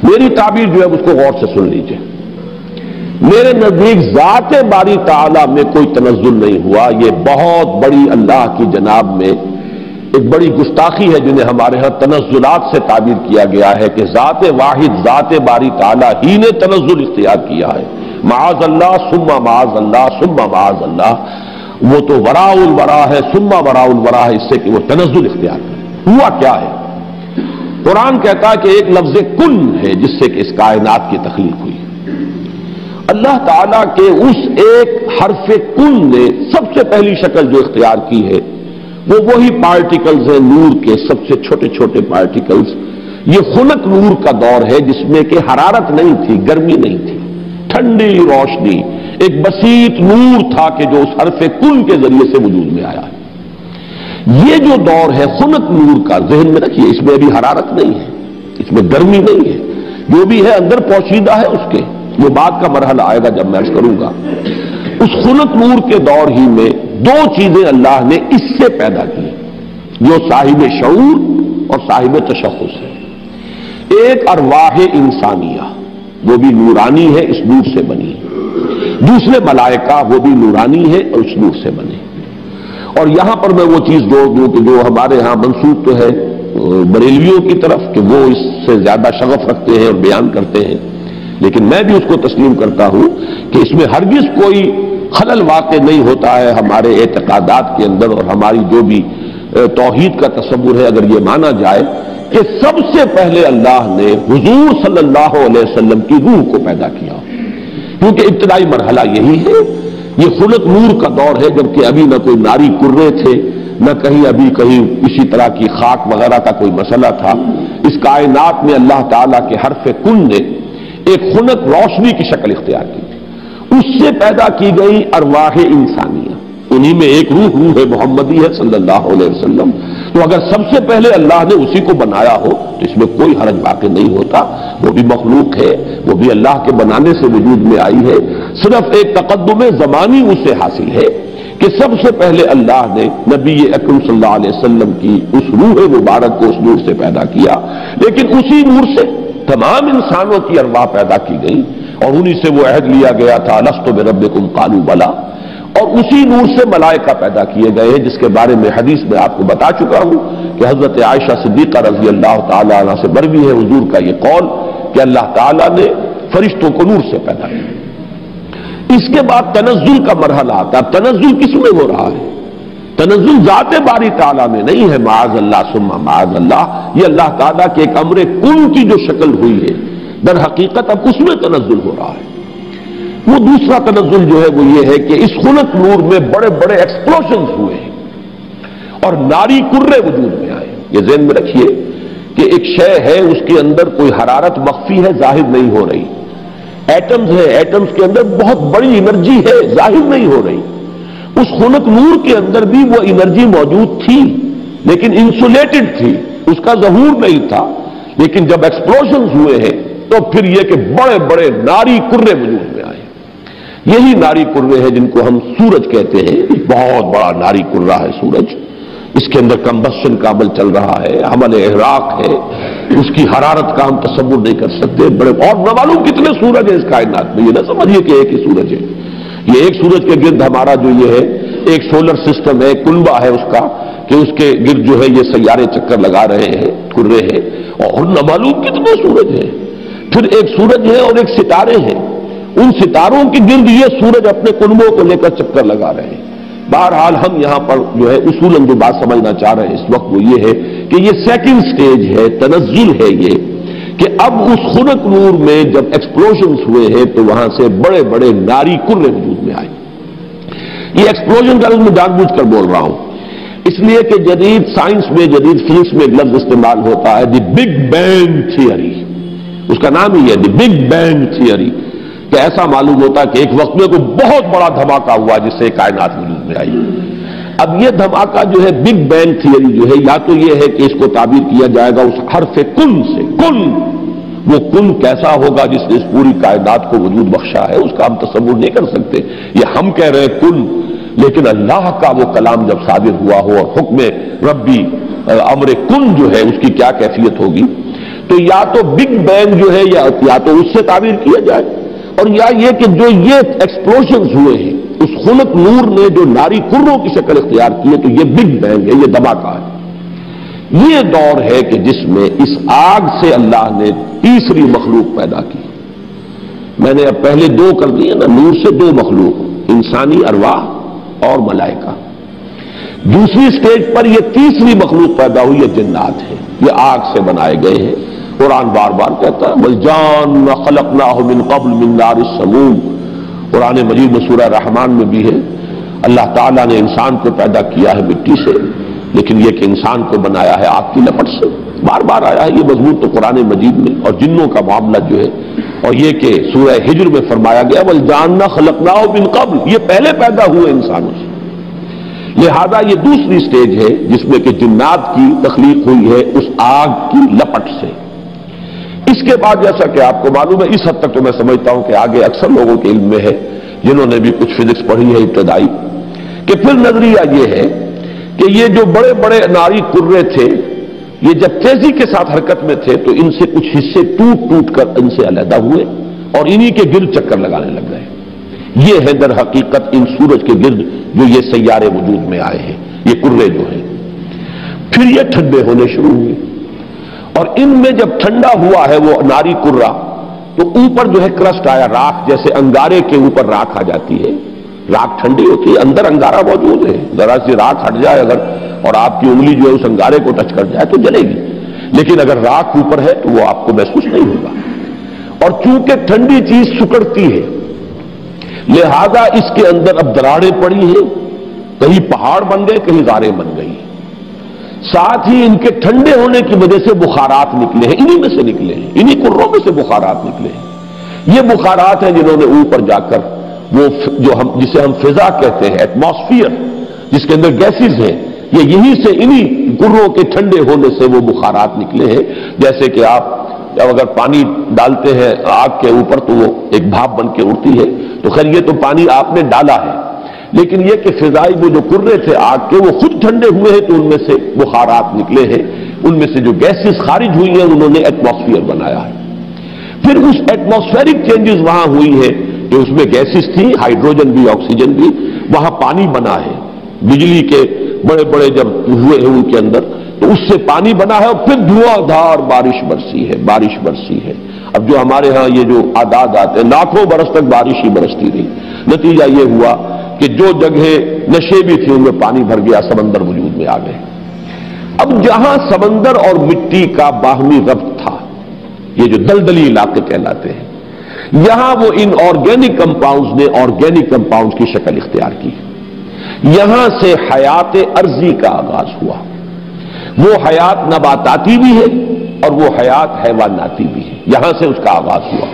میری تعبیر جو ہے اس کو غور سے سن لیجئے. میرے نزدیک ذات باری تعالیٰ میں کوئی تنزل نہیں ہوا. یہ بہت بڑی اللہ کی جناب میں ایک بڑی گستاخی ہے جنہیں ہمارے ہاں تنزلات سے تعبیر کیا گیا ہے کہ ذات واحد ذات باری تعالیٰ ہی نے تنزل اختیار کیا ہے. معاذ اللہ ثم معاذ اللہ ثم معاذ اللہ. وہ تو وراء الورا ہے ثم وراء الورا ہے اس سے کہ وہ تنزل اختیار کرے. ہوا کیا ہے؟ قرآن کہتا ہے کہ ایک لفظ کن ہے جس سے کہ اس کائنات کی تخلیق ہوئی. اللہ تعالیٰ کے اس ایک حرف کن نے سب سے پہلی شکل جو اختیار کی ہے وہ وہی پارٹیکلز ہیں نور کے، سب سے چھوٹے چھوٹے پارٹیکلز. یہ خلق نور کا دور ہے جس میں کہ حرارت نہیں تھی، گرمی نہیں تھی، ٹھنڈی روشنی، ایک بسیط نور تھا کہ جو اس حرف کن کے ذریعے سے وجود میں آیا ہے. یہ جو دور ہے خلق نور کا، ذہن میں رکھیے اس میں ابھی حرارت نہیں ہے، اس میں گرمی نہیں ہے، جو بھی ہے اندر پوشیدہ ہے اس کے. وہ بعد کا مرحلہ آئے گا جب میں عرض کروں گا. اس خلق نور کے دور ہی میں دو چیزیں اللہ نے اس سے پیدا کی جو صاحب شعور اور صاحب تشخص ہے. ایک ارواح انسانیہ وہ بھی نورانی ہے، اس نور سے بنی. دوسرے ملائکہ وہ بھی نورانی ہے اور اس نور سے بنے. اور یہاں پر میں وہ چیز جوڑ دوں کہ جو ہمارے ہاں منسوب تو ہے بریلویوں کی طرف کہ وہ اس سے زیادہ شغف رکھتے ہیں اور بیان کرتے ہیں، لیکن میں بھی اس کو تسلیم کرتا ہوں کہ اس میں ہرگز کوئی خلل واقع نہیں ہوتا ہے ہمارے اعتقادات کے اندر. اور ہماری جو بھی توحید کا تصور ہے اگر یہ مانا جائے کہ سب سے پہلے اللہ نے حضور صلی اللہ علیہ وسلم کی روح کو پیدا کیا، کیونکہ ابتدائی مرحلہ یہی ہے. یہ خلق نور کا دور ہے جبکہ ابھی نہ کوئی ناری کرے تھے، نہ کہیں ابھی کہیں کسی طرح کی خاک وغیرہ کا کوئی مسئلہ تھا. اس کائنات میں اللہ تعالیٰ کے حرف کن نے ایک خلق روشنی کی شکل اختیار کی تھی. اس سے پیدا کی گئی ارواح انسانیہ، انہی میں ایک روح محمدی ہے صلی اللہ علیہ وسلم. تو اگر سب سے پہلے اللہ نے اسی کو بنایا ہو تو اس میں کوئی حرج واقع نہیں ہوتا. وہ بھی مخلوق ہے، وہ بھی اللہ کے بنانے سے وجود میں آئی ہے. صرف ایک تقدم زمانی اسے حاصل ہے کہ سب سے پہلے اللہ نے نبی اکرم صلی اللہ علیہ وسلم کی اس روح مبارک کو اس نور سے پیدا کیا. لیکن اسی نور سے تمام انسانوں کی ارواح پیدا کی گئی اور انہی سے وہ عہد لیا گیا تھا الست بربکم قالوا بلی. اور اسی نور سے ملائکہ پیدا کیے گئے ہیں جس کے بارے میں حدیث میں آپ کو بتا چکا ہوں کہ حضرت عائشہ صدیقہ رضی اللہ تعالی عنہا سے مروی ہے حضور کا یہ قول کہ اللہ تعالیٰ نے فرشتوں کو نور سے پیدا کیا. اس کے بعد تنزل کا مرحلہ آتا ہے. تنزل کس میں ہو رہا ہے؟ تنزل ذات باری تعالیٰ میں نہیں ہے. معاذ اللہ ثم معاذ اللہ. یہ اللہ تعالیٰ کے ایک امر کن کی جو شکل ہوئی ہے در حقیقت اب اس میں تنزل ہو رہا ہے. وہ دوسرا تنزل جو ہے وہ یہ ہے کہ اس خلق نور میں بڑے بڑے ایکسپلوژنز ہوئے ہیں اور ناری کرے وجود میں آئے. یہ ذہن میں رکھیے کہ ایک شے ہے اس کے اندر کوئی حرارت مخفی ہے، ظاہر نہیں ہو رہی. ایٹمز ہے، ایٹمز کے اندر بہت بڑی انرجی ہے، ظاہر نہیں ہو رہی. اس خلق نور کے اندر بھی وہ انرجی موجود تھی لیکن انسولیٹڈ تھی، اس کا ظہور نہیں تھا. لیکن جب ایکسپلوژنز ہوئے ہیں تو پھر یہ کہ بڑے بڑے ناری کرے وجود میں آئے. یہی ناری کرے ہیں جن کو ہم سورج کہتے ہیں. بہت بڑا ناری کرہ ہے سورج. اس کے اندر کمبشن کا عمل چل رہا ہے، عمل احراق ہے. اس کی حرارت کا ہم تصور نہیں کر سکتے. بڑے اور نہ معلوم کتنے سورج ہیں اس کائنات میں. یہ نہ سمجھیے کہ ایک ہی سورج ہے. یہ ایک سورج کے گرد ہمارا جو یہ ہے ایک سولر سسٹم ہے، کنبہ ہے اس کا کہ اس کے گرد جو ہے یہ سیارے چکر لگا رہے ہیں، کرے ہیں. اور نہ معلوم کتنے سورج ہیں. پھر ایک سورج ہے اور ایک ستارے ہیں. ان ستاروں کے گرد یہ سورج اپنے کنبوں کو لے کر چکر لگا رہے ہیں. بہرحال ہم یہاں پر جو ہے اصولاً جو بات سمجھنا چاہ رہے ہیں اس وقت وہ یہ ہے کہ یہ سیکنڈ سٹیج ہے، تنزل ہے یہ کہ اب اس خلق نور میں جب ایکسپلوژنز ہوئے ہیں تو وہاں سے بڑے بڑے ناری کرے وجود میں آئے. یہ ایکسپلوژن کا میں جان بوجھ کر بول رہا ہوں اس لیے کہ جدید سائنس میں، جدید فزکس میں ایک لفظ استعمال ہوتا ہے دی بگ بینگ تھیوری. اس کا نام ہی ہے دی بگ بینگ تھیوری کہ ایسا معلوم ہوتا ہے کہ ایک وقت میں کوئی بہت بڑا دھماکہ ہوا جس سے کائنات وجود میں آئی. اب یہ دھماکہ جو ہے بگ بینگ تھیوری جو ہے یا تو یہ ہے کہ اس کو تعبیر کیا جائے گا اس حرف کن سے. کن، وہ کن کیسا ہوگا جس نے اس پوری کائنات کو وجود بخشا ہے اس کا ہم تصور نہیں کر سکتے. یہ ہم کہہ رہے ہیں کن، لیکن اللہ کا وہ کلام جب صادر ہوا ہو اور حکم ربی امر کن جو ہے اس کی کیا کیفیت ہوگی. تو یا تو بگ بینگ جو ہے یا تو اس سے تعبیر کیا جائے، اور یا یہ کہ جو یہ ایکسپلوژنز ہوئے ہیں اس خلق نور نے جو ناری کروں کی شکل اختیار کی ہے، تو یہ بگ بینگ ہے، یہ دھماکہ ہے۔ یہ دور ہے کہ جس میں اس آگ سے اللہ نے تیسری مخلوق پیدا کی۔ میں نے اب پہلے دو کر دیے نا، نور سے دو مخلوق، انسانی ارواح اور ملائکہ۔ دوسری سٹیج پر یہ تیسری مخلوق پیدا ہوئی، یہ جنات ہے، یہ آگ سے بنائے گئے ہیں۔ قرآن بار بار کہتا ہے وَالْجَانَّ خَلَقْنَاهُ مِنْ قَبْلُ مِنْ نَارِ السَّمُومِ۔ قرآن مجید میں سورہ رحمان میں بھی ہے، اللہ تعالیٰ نے انسان کو پیدا کیا ہے مٹی سے، لیکن یہ کہ انسان کو بنایا ہے آگ کی لپٹ سے۔ بار بار آیا ہے یہ مضمون تو قرآن مجید میں، اور جنوں کا معاملہ جو ہے، اور یہ کہ سورہ ہجر میں فرمایا گیا وَالْجَانَّ خَلَقْنَاهُ مِنْ قَبْلُ، یہ پہلے پیدا ہوئے انسانوں سے۔ لہذا یہ دوسری سٹیج ہے جس میں کہ جنات کی تخلیق ہوئی ہے اس آگ کی لپٹ سے۔ اس کے بعد جیسا کہ آپ کو معلوم ہے، اس حد تک تو میں سمجھتا ہوں کہ آگے اکثر لوگوں کے علم میں ہے جنہوں نے بھی کچھ فزکس پڑھی ہے ابتدائی، کہ پھر نظریہ یہ ہے کہ یہ جو بڑے بڑے ناری کرے تھے، یہ جب تیزی کے ساتھ حرکت میں تھے تو ان سے کچھ حصے ٹوٹ ٹوٹ کر ان سے علیحدہ ہوئے اور انہی کے گرد چکر لگانے لگ گئے۔ یہ ہے در حقیقت ان سورج کے گرد جو یہ سیارے وجود میں آئے ہیں، یہ کرے جو ہیں۔ پھر یہ ٹھنڈے ہونے شروع ہوئے، اور ان میں جب ٹھنڈا ہوا ہے وہ ناری کرہ، تو اوپر جو ہے کرسٹ آیا، راکھ، جیسے انگارے کے اوپر راکھ آ جاتی ہے، راکھ ٹھنڈی ہوتی ہے، اندر انگارہ موجود ہے، ذرا سی راکھ ہٹ جائے اگر اور آپ کی انگلی جو ہے اس انگارے کو ٹچ کر جائے تو جلے گی، لیکن اگر راکھ اوپر ہے تو وہ آپ کو محسوس نہیں ہوگا۔ اور چونکہ ٹھنڈی چیز سکڑتی ہے، لہذا اس کے اندر اب دراڑیں پڑی ہیں، کہیں پہاڑ بن گئے، کہیں غاریں بن گئی، ساتھ ہی ان کے ٹھنڈے ہونے کی وجہ سے بخارات نکلے ہیں، انہی میں سے نکلے ہیں، انہی کروں میں سے بخارات نکلے ہیں۔ یہ بخارات ہیں جنہوں نے اوپر جا کر وہ جو جسے ہم فضا کہتے ہیں، ایٹماسفیئر، جس کے اندر گیسز ہیں، یہ یہیں سے انہی کروں کے ٹھنڈے ہونے سے وہ بخارات نکلے ہیں۔ جیسے کہ آپ جب اگر پانی ڈالتے ہیں آگ کے اوپر تو وہ ایک بھاپ بن کے اڑتی ہے، تو خیر یہ تو پانی آپ نے ڈالا ہے، لیکن یہ کہ فضائی وہ جو کرے تھے آگ کے وہ خود ٹھنڈے ہوئے ہیں تو ان میں سے بخارات نکلے ہیں، ان میں سے جو گیسز خارج ہوئی ہیں انہوں نے ایٹماسفیئر بنایا ہے۔ پھر اس ایٹماسفیرک چینجز وہاں ہوئی ہے کہ اس میں گیسز تھی، ہائیڈروجن بھی، آکسیجن بھی، وہاں پانی بنا ہے، بجلی کے بڑے بڑے جب ہوئے ہیں ان کے اندر تو اس سے پانی بنا ہے، اور پھر دھواں دھار بارش برسی ہے۔ اب جو ہمارے ہاں یہ جو اعداد آتے ہیں، لاکھوں برس تک بارش ہی برستی رہی، نتیجہ یہ ہوا کہ جو جگہ نشیبی تھی ان میں پانی بھر گیا، سمندر وجود میں آ گئے۔ اب جہاں سمندر اور مٹی کا باہمی ربط تھا، یہ جو دلدلی علاقے کہلاتے ہیں، یہاں وہ ان آرگینک کمپاؤنڈز نے آرگینک کمپاؤنڈز کی شکل اختیار کی۔ یہاں سے حیات ارضی کا آغاز ہوا۔ وہ حیات نباتاتی بھی ہے اور وہ حیات حیواناتی بھی ہے، یہاں سے اس کا آغاز ہوا۔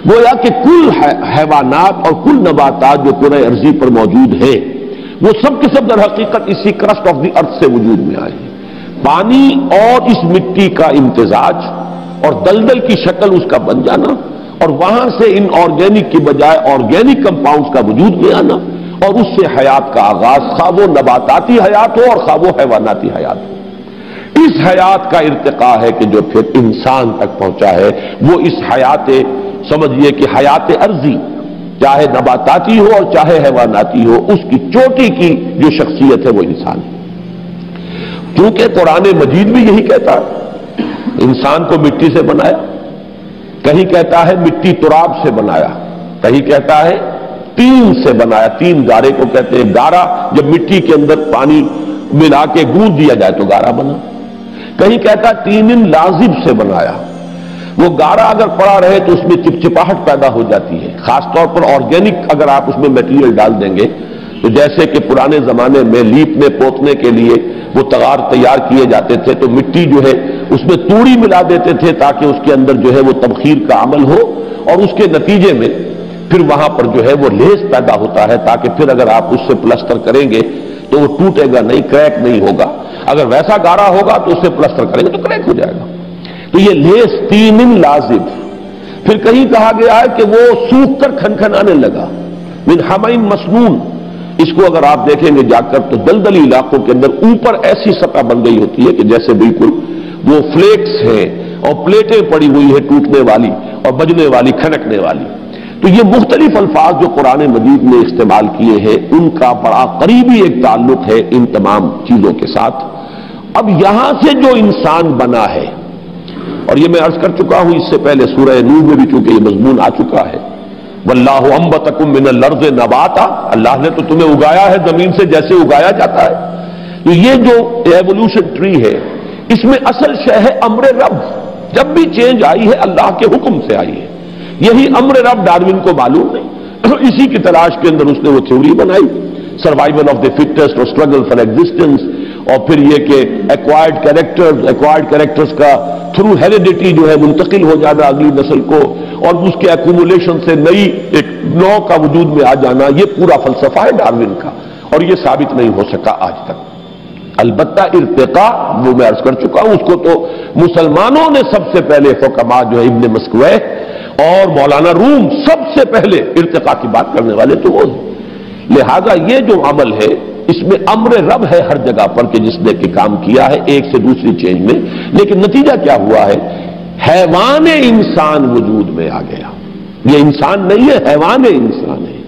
گویا کہ کل حیوانات اور کل نباتات جو کرۂ ارضی پر موجود ہیں، وہ سب کے سب در حقیقت اسی کرسٹ آف دی ارتھ سے وجود میں آئے ہیں۔ پانی اور اس مٹی کا امتزاج اور دلدل کی شکل اس کا بن جانا، اور وہاں سے ان آرگینک کی بجائے آرگینک کمپاؤنڈز کا وجود میں آنا، اور اس سے حیات کا آغاز، خواہ وہ نباتاتی حیات ہو اور خواہ وہ حیواناتی حیات ہو۔ اس حیات کا ارتقاء ہے کہ جو پھر انسان تک پہنچا ہے، وہ اس حیات، سمجھیے کہ حیات ارضی، چاہے نباتاتی ہو اور چاہے حیواناتی ہو، اس کی چوٹی کی جو شخصیت ہے وہ انسان ہے۔ کیونکہ قرآن مجید بھی یہی کہتا ہے، انسان کو مٹی سے بنایا، کہیں کہتا ہے مٹی تراب سے بنایا، کہیں کہتا ہے تین سے بنایا، تین گارے کو کہتے ہیں۔ گارا جب مٹی کے اندر پانی ملا کے گوندھ دیا جائے تو گارا بنا، کہیں کہتا ہے تین لازب سے بنایا۔ وہ گارا اگر پڑا رہے تو اس میں چپچپاہٹ پیدا ہو جاتی ہے، خاص طور پر آرگینک اگر آپ اس میں میٹیریل ڈال دیں گے تو جیسے کہ پرانے زمانے میں لیپنے پوتنے کے لیے وہ تغار تیار کیے جاتے تھے تو مٹی جو ہے اس میں توڑی ملا دیتے تھے تاکہ اس کے اندر جو ہے وہ تبخیر کا عمل ہو، اور اس کے نتیجے میں پھر وہاں پر جو ہے وہ لیس پیدا ہوتا ہے تاکہ پھر اگر آپ اس سے پلسٹر کریں گے تو وہ ٹوٹے گا نہیں، کریک نہیں ہوگا۔ اگر ویسا گارا ہوگا تو اس سے پلسٹر کریں گے تو کریک ہو جائے گا۔ تو یہ لیس تین لازب۔ پھر کہیں کہا گیا ہے کہ وہ سوکھ کر کھنکھنانے لگا، من حمئ مسنون۔ اس کو اگر آپ دیکھیں گے جا کر تو دلدلی علاقوں کے اندر اوپر ایسی سطح بن گئی ہوتی ہے کہ جیسے بالکل وہ فلیکس ہیں اور پلیٹیں پڑی ہوئی ہے ٹوٹنے والی اور بجنے والی، کھنکنے والی۔ تو یہ مختلف الفاظ جو قرآن مجید نے استعمال کیے ہیں ان کا بڑا قریبی ایک تعلق ہے ان تمام چیزوں کے ساتھ۔ اب یہاں سے جو انسان بنا ہے، اور یہ میں عرض کر چکا ہوں اس سے پہلے سورہ نور میں بھی چونکہ یہ مضمون آ چکا ہے، واللہ انبتکم من الارض نباتا، اللہ نے تو تمہیں اگایا ہے زمین سے جیسے اگایا جاتا ہے۔ تو یہ جو ایوولوشن ٹری ہے اس میں اصل شے ہے امر رب۔ جب بھی چینج آئی ہے اللہ کے حکم سے آئی ہے، یہی امر رب ڈاروین کو معلوم نہیں، اسی کی تلاش کے اندر اس نے وہ تھیوری بنائی، سروائیول آف دی فٹسٹ اور اسٹرگل فار ایگزسٹنس، اور پھر یہ کہ ایکوائرڈ کریکٹرز کا تھرو ہیریڈیٹی جو ہے منتقل ہو جانا اگلی نسل کو، اور اس کے ایکومولیشن سے نئی ایک نو کا وجود میں آ جانا، یہ پورا فلسفہ ہے ڈاروین کا، اور یہ ثابت نہیں ہو سکا آج تک۔ البتہ ارتقاء وہ میں عرض کر چکا ہوں، اس کو تو مسلمانوں نے سب سے پہلے حکماء جو ہے ابن مسکوہ اور مولانا روم سب سے پہلے ارتقاء کی بات کرنے والے تو وہ ہیں۔ لہذا یہ جو عمل ہے اس میں امر رب ہے ہر جگہ پر کہ جس نے کہ کام کیا ہے ایک سے دوسری چینج میں، لیکن نتیجہ کیا ہوا ہے؟ حیوان انسان وجود میں آ گیا۔ یہ انسان نہیں ہے، حیوان انسان ہے۔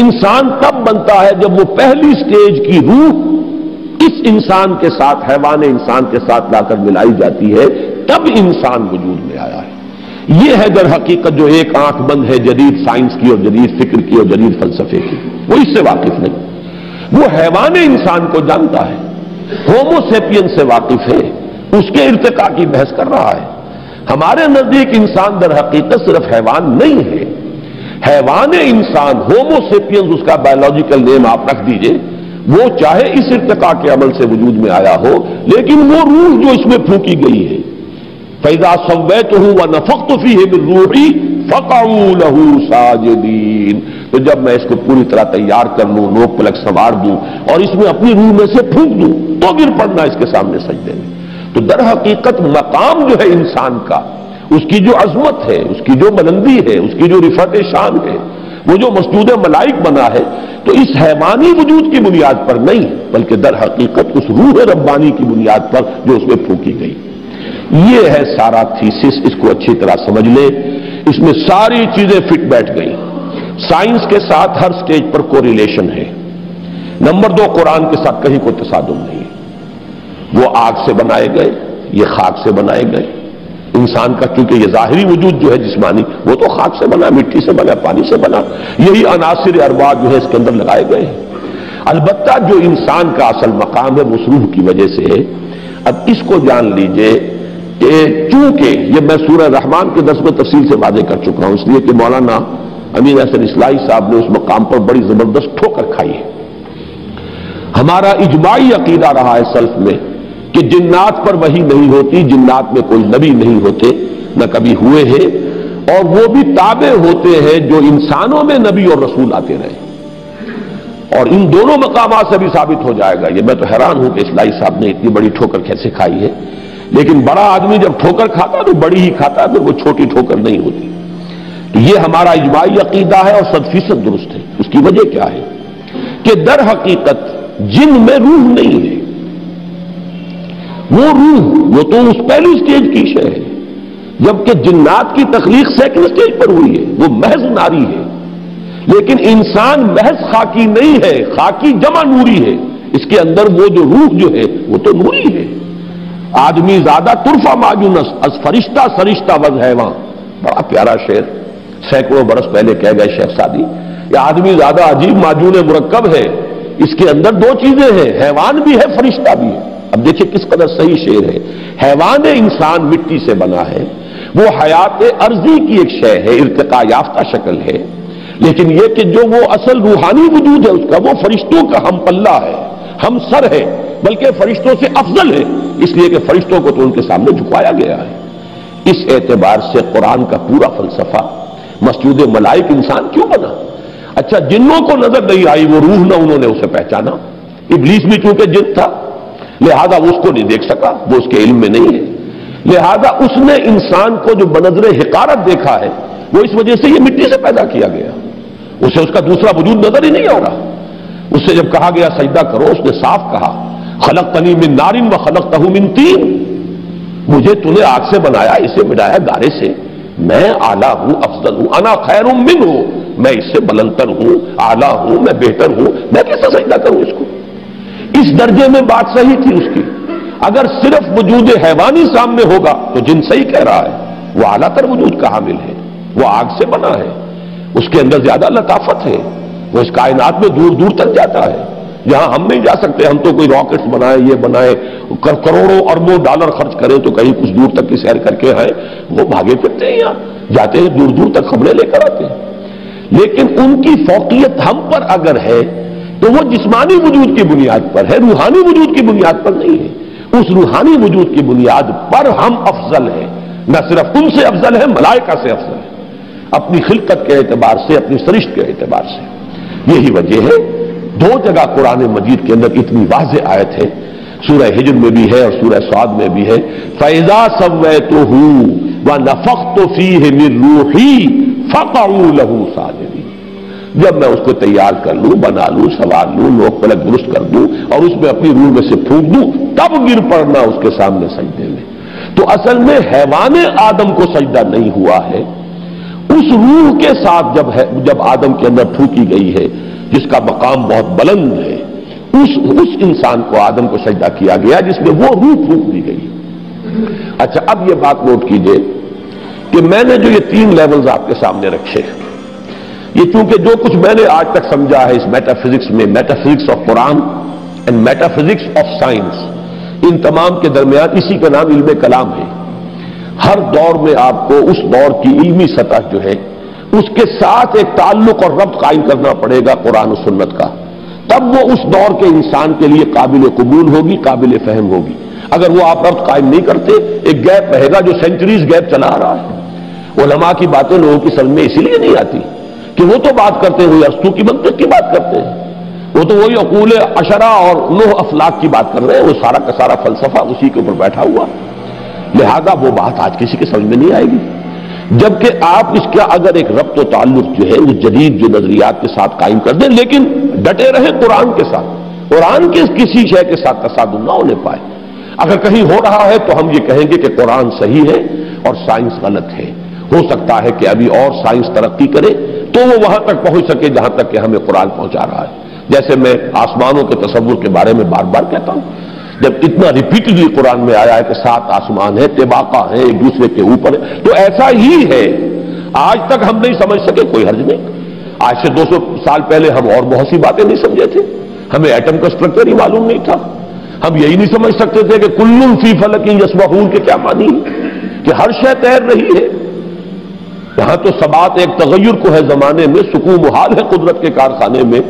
انسان تب بنتا ہے جب وہ پہلی سٹیج کی روح اس انسان کے ساتھ، حیوان انسان کے ساتھ لا کر ملائی جاتی ہے، تب انسان وجود میں آیا ہے۔ یہ ہے در حقیقت جو ایک آنکھ بند ہے جدید سائنس کی اور جدید فکر کی اور جدید فلسفے کی، وہ اس سے واقف نہیں، وہ حیوان انسان کو جانتا ہے، ہومو سیپین سے واقف ہے، اس کے ارتقاء کی بحث کر رہا ہے۔ ہمارے نزدیک انسان در حقیقت صرف حیوان نہیں ہے، حیوان انسان ہومو سیپین اس کا بایولوجیکل نیم آپ رکھ دیجئے، وہ چاہے اس ارتقاء کے عمل سے وجود میں آیا ہو، لیکن وہ روح جو اس میں پھونکی گئی ہے، فَإِذَا سَوَّيْتُهُ وَنَفَخْتُ فِيهِ مِن رُّوحِي فَقَعُوا لَهُ سَاجِدِينَ، تو جب میں اس کو پوری طرح تیار کر لوں، نوک پلک سنوار دوں اور اس میں اپنی روح میں سے پھونک دوں تو گر پڑنا اس کے سامنے سجدے میں۔ تو در حقیقت مقام جو ہے انسان کا، اس کی جو عظمت ہے، اس کی جو بلندی ہے، اس کی جو رفعت شان ہے، وہ جو مسجود ملائک بنا ہے، تو اس حیوانی وجود کی بنیاد پر نہیں بلکہ در حقیقت اس روح ربانی کی بنیاد پر جو اس میں پھونکی گئی۔ یہ ہے سارا تھیسس، اس کو اچھی طرح سمجھ لیں، اس میں ساری چیزیں فٹ بیٹھ گئی۔ سائنس کے ساتھ ہر سٹیج پر کوریلیشن ہے۔ نمبر 2، قرآن کے ساتھ کہیں کوئی تصادم نہیں ہے۔ وہ آگ سے بنائے گئے، یہ خاک سے بنائے گئے۔ انسان کا چونکہ یہ ظاہری وجود جو ہے جسمانی، وہ تو خاک سے بنا، مٹی سے بنا، پانی سے بنا، یہی عناصر اربع جو ہے اس کے اندر لگائے گئے ہیں۔ البتہ جو انسان کا اصل مقام ہے وہ روح کی وجہ سے ہے۔ اب اس کو جان لیجئے کہ چونکہ یہ میں سورہ رحمان کے درس میں تفصیل سے واضح کر چکا ہوں، اس لیے کہ مولانا امین حسن اصلاحی صاحب نے اس مقام پر بڑی زبردست ٹھوکر کھائی ہے۔ ہمارا اجماعی عقیدہ رہا ہے سلف میں کہ جنات پر وحی نہیں ہوتی، جنات میں کوئی نبی نہیں ہوتے، نہ کبھی ہوئے ہیں، اور وہ بھی تابع ہوتے ہیں جو انسانوں میں نبی اور رسول آتے رہے۔ اور ان دونوں مقامات سے بھی ثابت ہو جائے گا۔ یہ میں تو حیران ہوں کہ اصلاحی صاحب نے اتنی بڑی ٹھوکر کیسے کھائی ہے، لیکن بڑا آدمی جب ٹھوکر کھاتا ہے تو بڑی ہی کھاتا ہے، پھر وہ چھوٹی ٹھوکر نہیں ہوتی۔ تو یہ ہمارا اجماعی عقیدہ ہے اور 100% درست ہے۔ اس کی وجہ کیا ہے کہ در حقیقت جن میں روح نہیں ہے، وہ روح وہ تو اس پہلی سٹیج کی شے ہے، جبکہ جنات کی تخلیق سیکنڈ سٹیج پر ہوئی ہے، وہ محض ناری ہے۔ لیکن انسان محض خاکی نہیں ہے، خاکی جمع نوری ہے، اس کے اندر وہ جو روح جو ہے وہ تو نوری ہے۔ آدمی زیادہ ترفع ماجونس از فرشتہ سرشتہ وز حیواں، بڑا پیارا شعر سینکڑوں برس پہلے کہہ گئے شیخ سعدی۔ یہ آدمی زیادہ عجیب معجون مرکب ہے، اس کے اندر دو چیزیں ہیں، حیوان بھی ہے، فرشتہ بھی ہے۔ اب دیکھیں کس قدر صحیح شعر ہے۔ حیوان انسان مٹی سے بنا ہے، وہ حیات ارضی کی ایک شے ہے، ارتقاء یافتہ شکل ہے، لیکن یہ کہ جو وہ اصل روحانی وجود ہے اس کا، وہ فرشتوں کا ہم پلہ ہے، ہم سر ہے، بلکہ فرشتوں سے افضل ہے، اس لیے کہ فرشتوں کو تو ان کے سامنے جھکایا گیا ہے۔ اس اعتبار سے قرآن کا پورا فلسفہ مسجود ملائک انسان کیوں بنا؟ اچھا جنوں کو نظر نہیں آئی وہ روح، نہ انہوں نے اسے پہچانا، ابلیس بھی چونکہ جن تھا لہذا وہ اس کو نہیں دیکھ سکا، وہ اس کے علم میں نہیں ہے، لہذا اس نے انسان کو جو بنظر حقارت دیکھا ہے وہ اس وجہ سے یہ مٹی سے پیدا کیا گیا، اسے اس کا دوسرا وجود نظر ہی نہیں آ رہا۔ اس سے جب کہا گیا سجدہ کرو، اس نے صاف کہا خلقتنی من نار و خلقتہ من طین، مجھے تُونے آگ سے بنایا، اسے مٹایا گارے سے، میں اعلیٰ ہوں، افضل ہوں، انا خیر منہ، میں اس سے بلندتر ہوں، اعلیٰ ہوں، میں بہتر ہوں، میں کیسے سجدہ کروں اس کو؟ اس درجے میں بات صحیح تھی اس کی۔ اگر صرف وجود حیوانی سامنے ہوگا تو جن صحیح کہہ رہا ہے، وہ اعلیٰ تر وجود کا حامل ہے، وہ آگ سے بنا ہے، اس کے اندر زیادہ لطافت ہے، وہ اس کائنات میں دور دور تک جاتا ہے جہاں ہم نہیں جا سکتے۔ ہم تو کوئی راکٹس بنائے، یہ بنائے، کروڑوں اربوں ڈالر خرچ کریں تو کہیں کچھ دور تک کی سیر کر کے آئے، وہ بھاگے پھرتے ہیں، یہاں جاتے ہیں دور دور تک خبریں لے کر آتے ہیں۔ لیکن ان کی فوقیت ہم پر اگر ہے تو وہ جسمانی وجود کی بنیاد پر ہے، روحانی وجود کی بنیاد پر نہیں ہے۔ اس روحانی وجود کی بنیاد پر ہم افضل ہیں، نہ صرف ان سے افضل ہے، ملائکہ سے افضل ہے، اپنی خلقت کے اعتبار سے، اپنی سرشت کے اعتبار سے۔ یہی وجہ ہے دو جگہ قرآن مجید کے اندر اتنی واضح آیت ہے، سورہ ہجر میں بھی ہے اور سورہ صاد میں بھی ہے، فَإِذَا سَوَّيْتُهُ وَنَفَخْتُ فِيهِ مِن رُوحِي فَقَعُوا لَهُ سَاجِدِينَ، جب میں اس کو تیار کر لوں، بنا لوں، سوار لوں، لوک پلک درست کر دوں اور اس میں اپنی روح میں سے پھونک دوں، تب گر پڑنا اس کے سامنے سجدے میں۔ تو اصل میں حیوان آدم کو سجدہ نہیں ہوا ہے، اس روح کے ساتھ جب آدم کے اندر پھونکی گئی ہے، جس کا مقام بہت بلند ہے، اس انسان کو آدم کو سجدہ کیا گیا جس میں وہ روح پھونک دی گئی۔ اچھا، اب یہ بات نوٹ کیجئے کہ میں نے جو یہ 3 لیولز آپ کے سامنے رکھے، یہ چونکہ جو کچھ میں نے آج تک سمجھا ہے اس میٹا فزکس میں، metaphysics of Quran and metaphysics of science, ان تمام کے درمیان اسی کا نام علم کلام ہے۔ ہر دور میں آپ کو اس دور کی علمی سطح جو ہے اس کے ساتھ ایک تعلق اور ربط قائم کرنا پڑے گا قرآن و سنت کا، تب وہ اس دور کے انسان کے لیے قابل قبول ہوگی، قابل فہم ہوگی۔ اگر وہ آپ ربط قائم نہیں کرتے، ایک گیپ رہے گا جو سینچریز گیپ چلا آ رہا ہے۔ علماء کی باتیں لوگوں کی سمجھ میں اسی لیے نہیں آتی کہ وہ تو بات کرتے ہوئے ارسطو کی منطق کی بات کرتے ہیں، وہ تو وہی عقول عشرہ اور 9 افلاک کی بات کر رہے ہیں، وہ سارا کا سارا فلسفہ اسی کے اوپر بیٹھا ہوا، لہذا وہ بات آج کسی کے سمجھ میں نہیں آئے گی۔ جبکہ آپ اس کا اگر ایک ربط و تعلق جو ہے وہ جدید جو نظریات کے ساتھ قائم کر دیں، لیکن ڈٹے رہیں قرآن کے ساتھ، قرآن کے کسی شے کے ساتھ تصادم نہ ہونے پائے۔ اگر کہیں ہو رہا ہے تو ہم یہ کہیں گے کہ قرآن صحیح ہے اور سائنس غلط ہے۔ ہو سکتا ہے کہ ابھی اور سائنس ترقی کرے تو وہ وہاں تک پہنچ سکے جہاں تک کہ ہمیں قرآن پہنچا رہا ہے۔ جیسے میں آسمانوں کے تصور کے بارے میں بار بار کہتا ہوں، جب اتنا ریپیٹڈلی قرآن میں آیا ہے کہ 7 آسمان ہے، طباقہ ہے، ایک دوسرے کے اوپر ہے، تو ایسا ہی ہے۔ آج تک ہم نہیں سمجھ سکے، کوئی حرج نہیں۔ آج سے 200 سال پہلے ہم اور بہت سی باتیں نہیں سمجھے تھے، ہمیں ایٹم کا اسٹرکچر ہی معلوم نہیں تھا، ہم یہی نہیں سمجھ سکتے تھے کہ کل فی فلک یسبحون کے کیا معنی ہے، کہ ہر شے تیر رہی ہے۔ یہاں تو ثبات ایک تغیر کو ہے زمانے میں، سکون محال ہے قدرت کے کارخانے میں۔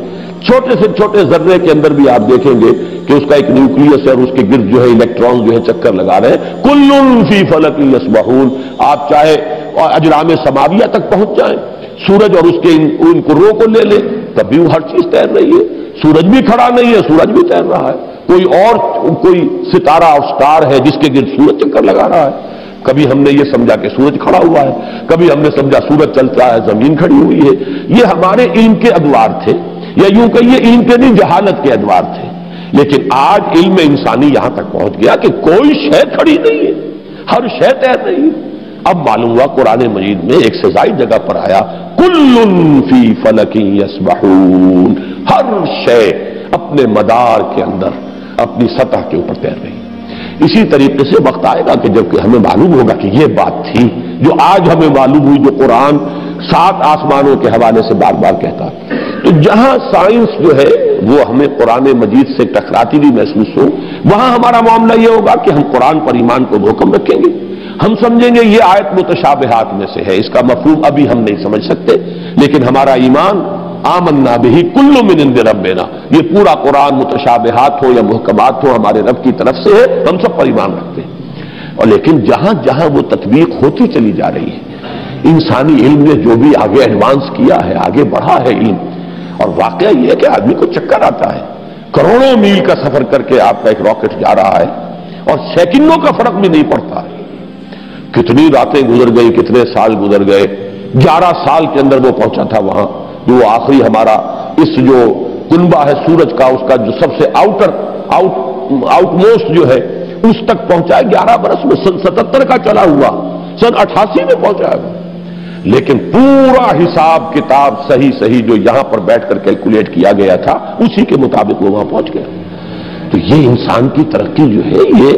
چھوٹے سے چھوٹے ذرے کے اندر بھی آپ دیکھیں گے کہ اس کا ایک نیوکلیس ہے اور اس کے گرد جو ہے الیکٹران جو ہے چکر لگا رہے ہیں۔ کل فی فلک یسبحون، آپ چاہے اجرام سماویہ تک پہنچ جائیں، سورج اور اس کے ان کروں کو لے لیں، تب بھی وہ ہر چیز تیر رہی ہے۔ سورج بھی کھڑا نہیں ہے، سورج بھی تیر رہا ہے، کوئی ستارہ اور سٹار ہے جس کے گرد سورج چکر لگا رہا ہے۔ کبھی ہم نے یہ سمجھا کہ سورج کھڑا ہوا ہے، کبھی ہم نے سمجھا سورج چلتا ہے، زمین کھڑی ہوئی ہے۔ یہ ہمارے علم کے ادوار تھے، یا یوں کہیے علم کے نہیں جہالت کے ادوار تھے۔ لیکن آج علم انسانی یہاں تک پہنچ گیا کہ کوئی شے کھڑی نہیں ہے، ہر شے تیر رہی ہے۔ اب معلوم ہوا قرآن مجید میں ایک سے زائد جگہ پر آیا کل فی فلک یسبحون، ہر شے اپنے مدار کے اندر اپنی سطح کے اوپر تیر رہی۔ اسی طریقے سے وقت آئے گا کہ جب کہ ہمیں معلوم ہوگا کہ یہ بات تھی جو آج ہمیں معلوم ہوئی، جو قرآن 7 آسمانوں کے حوالے سے بار بار کہتا۔ تو جہاں سائنس جو ہے وہ ہمیں قرآن مجید سے ٹکراتی بھی محسوس ہو، وہاں ہمارا معاملہ یہ ہوگا کہ ہم قرآن پر ایمان کو محکم رکھیں گے۔ ہم سمجھیں گے یہ آیت متشابہات میں سے ہے، اس کا مفہوم ابھی ہم نہیں سمجھ سکتے، لیکن ہمارا ایمان آمنا بہ کل من عند ربنا، یہ پورا قرآن متشابہات ہو یا محکمات ہو ہمارے رب کی طرف سے ہے، ہم سب پر ایمان رکھتے ہیں۔ اور لیکن جہاں جہاں وہ تطبیق ہوتی چلی جا رہی ہے، انسانی علم نے جو بھی آگے ایڈوانس کیا ہے، آگے بڑھا ہے علم، اور واقعہ یہ ہے کہ آدمی کو چکر آتا ہے، کروڑوں میل کا سفر کر کے آپ کا ایک راکٹ جا رہا ہے اور سیکنڈوں کا فرق بھی نہیں پڑتا ہے۔ کتنی راتیں گزر گئی، کتنے سال گزر گئے، 11 سال کے اندر وہ پہنچا تھا وہاں، جو آخری ہمارا اس جو کنبہ ہے سورج کا، اس کا جو سب سے آؤٹ موسٹ جو ہے اس تک پہنچا ہے 11 برس میں، سن 77 کا چلا ہوا سن 88 میں پہنچا ہے، لیکن پورا حساب کتاب صحیح جو یہاں پر بیٹھ کر کیلکولیٹ کیا گیا تھا اسی کے مطابق وہ وہاں پہنچ گیا۔ تو یہ انسان کی ترقی جو ہے یہ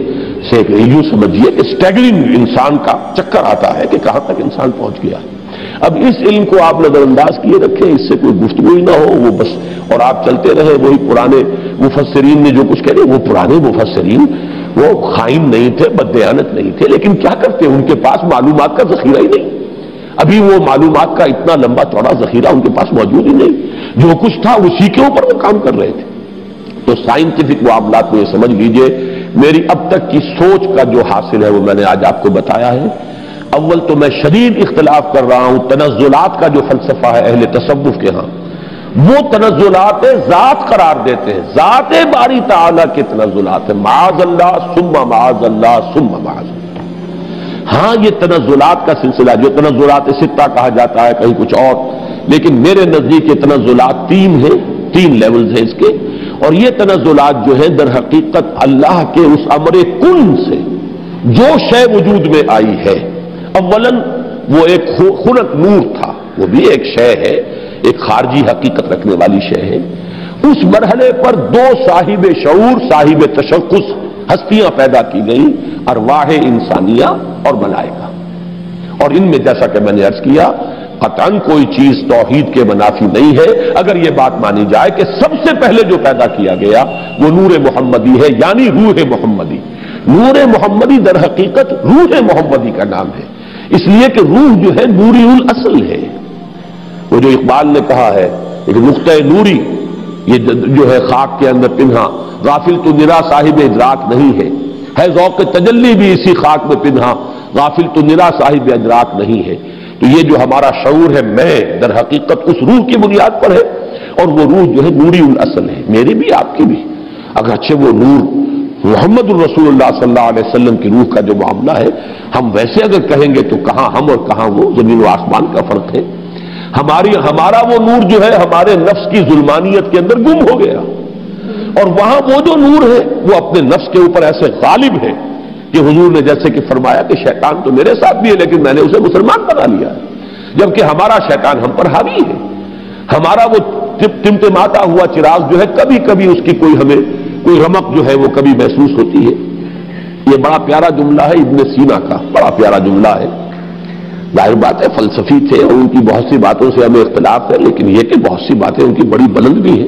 یوں سمجھیے کہ اسٹیگرنگ انسان کا چکر آتا ہے کہ کہاں تک انسان پہنچ گیا۔ اب اس علم کو آپ نظر انداز کیے رکھیں، اس سے کوئی گفتگو ہی نہ ہو، وہ بس اور آپ چلتے رہے وہی پرانے مفسرین نے جو کچھ کہہ رہے، وہ پرانے مفسرین وہ خائن نہیں تھے، بددیانت نہیں تھے، لیکن کیا کرتے ان کے پاس معلومات کا ذخیرہ ہی نہیں، ابھی وہ معلومات کا اتنا لمبا چوڑا ذخیرہ ان کے پاس موجود ہی نہیں، جو کچھ تھا اسی کے اوپر وہ کام کر رہے تھے۔ تو سائنٹیفک معاملات میں یہ سمجھ لیجئے میری اب تک کی سوچ کا جو حاصل ہے وہ میں نے آج آپ کو بتایا ہے۔ اول تو میں شدید اختلاف کر رہا ہوں تنزلات کا جو فلسفہ ہے اہل تصوف کے ہاں، وہ تنزلات ذات قرار دیتے ہیں، ذات باری تعالیٰ کے تنزلات ہیں، معاذ اللہ ثم معاذ اللہ ثم معاذ اللہ۔ ہاں یہ تنزلات کا سلسلہ جو تنزلات ستہ کہا جاتا ہے کہیں کچھ اور، لیکن میرے نزدیک یہ تنزلات تین لیولز ہیں اس کے، اور یہ تنزلات جو ہے در حقیقت اللہ کے اس امر کن سے جو شے وجود میں آئی ہے، اولاً وہ ایک خلق نور تھا، وہ بھی ایک شے ہے، ایک خارجی حقیقت رکھنے والی شے ہے، اس مرحلے پر دو صاحب شعور صاحب تشخص ہستیاں پیدا کی گئیں، ارواح انسانیہ اور ملائکہ، اور ان میں جیسا کہ میں نے عرض کیا قطعاً کوئی چیز توحید کے منافی نہیں ہے اگر یہ بات مانی جائے کہ سب سے پہلے جو پیدا کیا گیا وہ نور محمدی ہے، یعنی روح محمدی۔ نور محمدی در حقیقت روح محمدی کا نام ہے، اس لیے کہ روح جو ہے نوری الاصل ہے، وہ جو اقبال نے کہا ہے ایک نقطہ نوری یہ جو ہے خاک کے اندر پنہا، غافل تو نرا صاحب ادراک نہیں ہے ذوق تجلی بھی اسی خاک میں پنہا، غافل تو نرا صاحب ادراک نہیں ہے۔ تو یہ جو ہمارا شعور ہے میں در حقیقت اس روح کی بنیاد پر ہے، اور وہ روح جو ہے نوری الاصل ہے، میری بھی آپ کی بھی، اگرچہ وہ نور محمد الرسول اللہ صلی اللہ علیہ وسلم کی روح کا جو معاملہ ہے، ہم ویسے اگر کہیں گے تو کہاں ہم اور کہاں وہ، زمین و آسمان کا فرق ہے۔ ہمارا وہ نور جو ہے ہمارے نفس کی ظلمانیت کے اندر گم ہو گیا، اور وہاں وہ جو نور ہے وہ اپنے نفس کے اوپر ایسے غالب ہے کہ حضور نے جیسے کہ فرمایا کہ شیطان تو میرے ساتھ بھی ہے لیکن میں نے اسے مسلمان بنا لیا ہے، جبکہ ہمارا شیطان ہم پر حاوی ہے، ہمارا وہ ٹمٹماتا ہوا چراغ جو ہے کبھی کبھی اس کی ہمیں کوئی رمق جو ہے وہ کبھی محسوس ہوتی ہے۔ یہ بڑا پیارا جملہ ہے ابن سینا کا، بڑا پیارا جملہ ہے، ظاہر بات ہے فلسفی تھے اور ان کی بہت سی باتوں سے ہمیں اختلاف ہے، لیکن یہ کہ بہت سی باتیں ان کی بڑی بلند بھی ہیں۔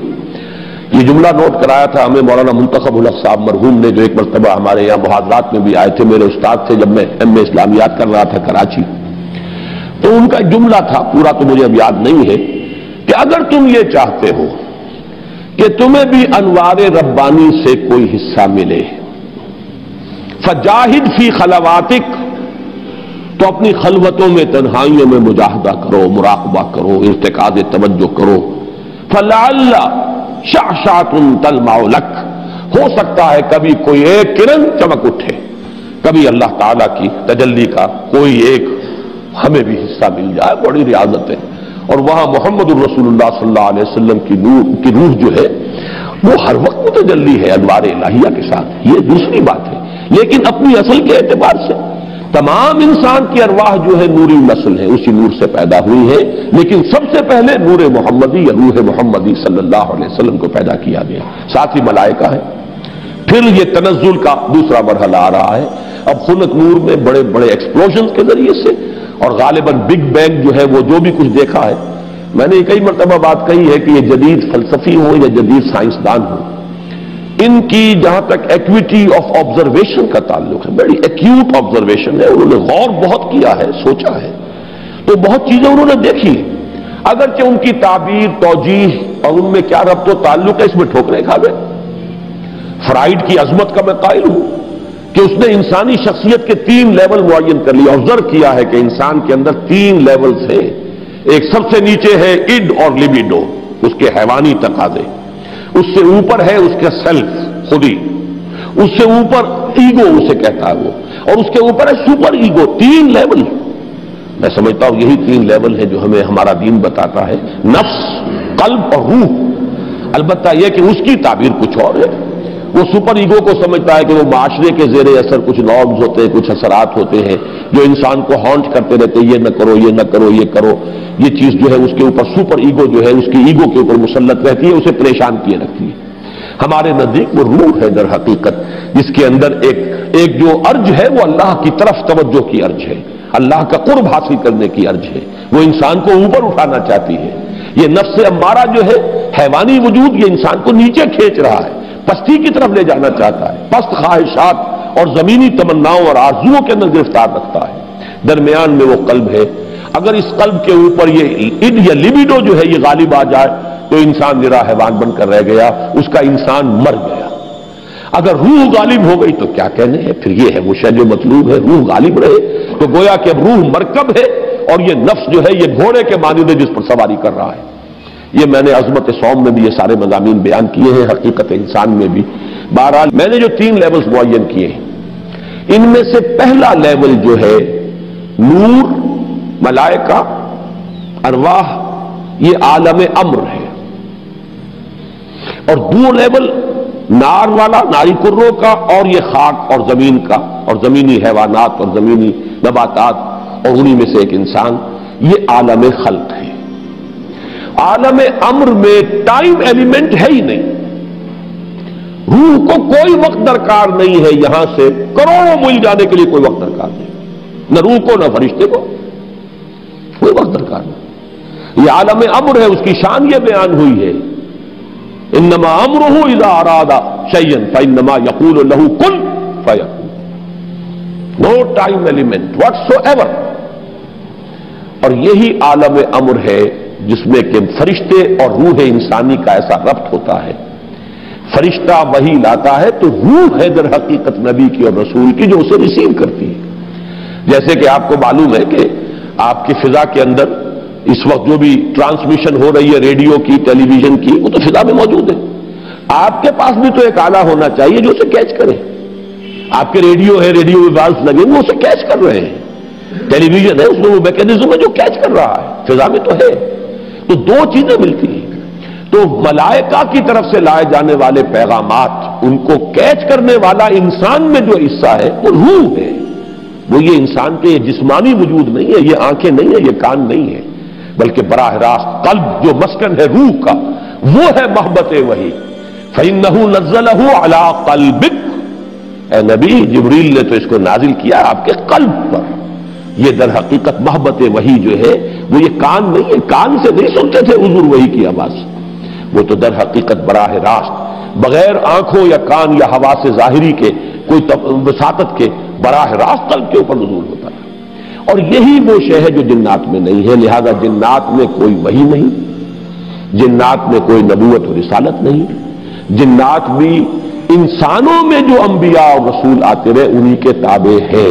یہ جملہ نوٹ کرایا تھا ہمیں مولانا منتخب الحق صاحب مرحوم نے، جو ایک مرتبہ ہمارے یہاں محاضرات میں بھی آئے تھے، میرے استاد تھے جب میں ایم.اے اسلامیات کر رہا تھا کراچی، تو ان کا جملہ تھا، پورا تو مجھے اب یاد نہیں ہے، کہ اگر تم یہ چاہتے ہو کہ تمہیں بھی انوار ربانی سے کوئی حصہ ملے فجاہد فی خلواتک، تو اپنی خلوتوں میں تنہائیوں میں مجاہدہ کرو، مراقبہ کرو، ارتکاز توجہ کرو، فلعل شعشعۃ تلمع لک، ہو سکتا ہے کبھی کوئی ایک کرن چمک اٹھے، کبھی اللہ تعالیٰ کی تجلی کا کوئی ایک ہمیں بھی حصہ مل جائے، بڑی ریاضت ہے۔ اور وہاں محمد الرسول اللہ صلی اللہ علیہ وسلم کی روح جو ہے وہ ہر وقت متجلی ہے انوار الہیہ کے ساتھ، یہ دوسری بات ہے، لیکن اپنی اصل کے اعتبار سے تمام انسان کی ارواح جو ہے نوری نسل ہے، اسی نور سے پیدا ہوئی ہے، لیکن سب سے پہلے نور محمدی یا روح محمدی صلی اللہ علیہ وسلم کو پیدا کیا گیا، ساتھ ہی ملائکہ ہے۔ پھر یہ تنزل کا دوسرا مرحلہ آ رہا ہے، اب خلق نور میں بڑے بڑے ایکسپلوژنز کے ذریعے سے، اور غالباً بگ بینگ جو ہے وہ جو بھی کچھ دیکھا ہے، میں نے کئی مرتبہ بات کہی ہے کہ یہ جدید فلسفی ہو یا جدید سائنسدان ہو، ان کی جہاں تک ایکویٹی آف آبزرویشن کا تعلق ہے، بڑی ایکیوٹ آبزرویشن ہے، انہوں نے غور بہت کیا ہے، سوچا ہے، تو بہت چیزیں انہوں نے دیکھی، اگرچہ ان کی تعبیر توجیہ اور ان میں کیا ربط و تعلق ہے اس میں ٹھوکریں کھا گئے۔ فرائیڈ کی عظمت کا میں قائل ہوں کہ اس نے انسانی شخصیت کے 3 لیول معین کر لیا، آبزرو کیا ہے کہ انسان کے اندر 3 لیولز ہیں، ایک سب سے نیچے ہے اڈ اور لیبیڈو، اس کے حیوانی تقاضے، اس سے اوپر ہے اس کے سیلف خودی، اس سے اوپر ایگو اسے کہتا ہے وہ، اور اس کے اوپر ہے سپر ایگو، 3 لیول۔ میں سمجھتا ہوں یہی 3 لیول ہے جو ہمیں ہمارا دین بتاتا ہے، نفس، قلب اور روح۔ البتہ یہ کہ اس کی تعبیر کچھ اور ہے، وہ سپر ایگو کو سمجھتا ہے کہ وہ معاشرے کے زیر اثر کچھ نارمز ہوتے ہیں، کچھ اثرات ہوتے ہیں جو انسان کو ہانٹ کرتے رہتے ہیں، یہ نہ کرو، یہ نہ کرو، یہ کرو. یہ چیز جو ہے اس کے اوپر سپر ایگو جو ہے اس کی ایگو کے اوپر مسلط رہتی ہے، اسے پریشان کیے رکھتی ہے. ہمارے نزدیک وہ روح ہے در حقیقت، جس کے اندر ایک جو ارج ہے وہ اللہ کی طرف توجہ کی ارج ہے، اللہ کا قرب حاصل کرنے کی ارج ہے. وہ انسان کو اوپر اٹھانا چاہتی ہے. یہ نفس امارہ جو ہے حیوانی وجود، یہ انسان کو نیچے کھینچ رہا ہے، پستی کی طرف لے جانا چاہتا ہے، پست خواہشات اور زمینی تمناؤں اور آرزوؤں کے اندر گرفتار رکھتا ہے. درمیان میں وہ قلب ہے. اگر اس قلب کے اوپر یہ اِد یا لیبیڈو جو ہے یہ غالب آ جائے تو انسان نرا حیوان بن کر رہ گیا، اس کا انسان مر گیا. اگر روح غالب ہو گئی تو کیا کہنے ہیں، پھر یہ ہے وہ شے جو مطلوب ہے، روح غالب رہے. تو گویا کہ اب روح مرکب ہے اور یہ نفس جو ہے یہ گھوڑے کے مانند ہے جس پر سواری کر رہا ہے. یہ میں نے عظمت صوم میں بھی یہ سارے مضامین بیان کیے ہیں، حقیقت انسان میں بھی. بہرحال میں نے جو 3 لیولز معین کیے ہیں، ان میں سے پہلا لیول جو ہے نور، ملائکہ، ارواح، یہ عالم امر ہے. اور 2 لیول نار والا، ناری کروں کا، اور یہ خاک اور زمین کا، اور زمینی حیوانات اور زمینی نباتات، اور انہی میں سے ایک انسان، یہ عالم خلق ہے. عالم امر میں ٹائم ایلیمنٹ ہے ہی نہیں. روح کو کوئی وقت درکار نہیں ہے، یہاں سے کروڑوں میل جانے کے لیے کوئی وقت درکار نہیں، نہ روح کو نہ فرشتے کو کوئی وقت درکار نہیں. یہ عالم امر ہے، اس کی شان یہ بیان ہوئی ہے، انما امرہ اذا اراد شیئا فانما یقول له کن فیکون. نو ٹائم ایلیمنٹ واٹس ایور. اور یہی عالم امر ہے جس میں کہ فرشتے اور روح انسانی کا ایسا ربط ہوتا ہے. فرشتہ وحی لاتا ہے تو روح ہے در حقیقت نبی کی اور رسول کی جو اسے ریسیو کرتی ہے. جیسے کہ آپ کو معلوم ہے کہ آپ کی فضا کے اندر اس وقت جو بھی ٹرانسمیشن ہو رہی ہے ریڈیو کی، ٹیلی ویژن کی، وہ تو فضا میں موجود ہے. آپ کے پاس بھی تو ایک آلہ ہونا چاہیے جو اسے کیچ کرے. آپ کے ریڈیو ہے، ریڈیو ویوز لگے وہ اسے کیچ کر رہے ہیں. ٹیلی ویژن ہے، اس میں وہ میکینزم ہے جو کیچ کر رہا ہے، فضا میں تو ہے. تو 2 چیزیں ملتی ہیں. تو ملائکہ کی طرف سے لائے جانے والے پیغامات، ان کو کیچ کرنے والا انسان میں جو حصہ ہے وہ روح ہے. وہ یہ انسان کے یہ جسمانی وجود نہیں ہے، یہ آنکھیں نہیں ہے، یہ کان نہیں ہے، بلکہ براہ راست قلب جو مسکن ہے روح کا، وہ ہے محبت وحی. فَإِنَّهُ نَزَّلَهُ عَلَىٰ قَلْبِكَ. اے نبی، جبریل نے تو اس کو نازل کیا آپ کے قلب پر. یہ در حقیقت محبت وحی جو ہے وہ یہ کان نہیں ہے، کان سے نہیں سنتے تھے حضور وحی کی آواز. وہ تو در حقیقت براہ راست بغیر آنکھوں یا کان یا حواس ظاہری کے کوئی وساطت کے براہ راست قلب کے اوپر نزول ہوتا ہے. اور یہی وہ شے ہے جو جنات میں نہیں ہے. لہذا جنات میں کوئی وحی نہیں، جنات میں کوئی نبوت و رسالت نہیں. جنات بھی انسانوں میں جو انبیاء اور رسول آتے رہے انہی کے تابع ہے.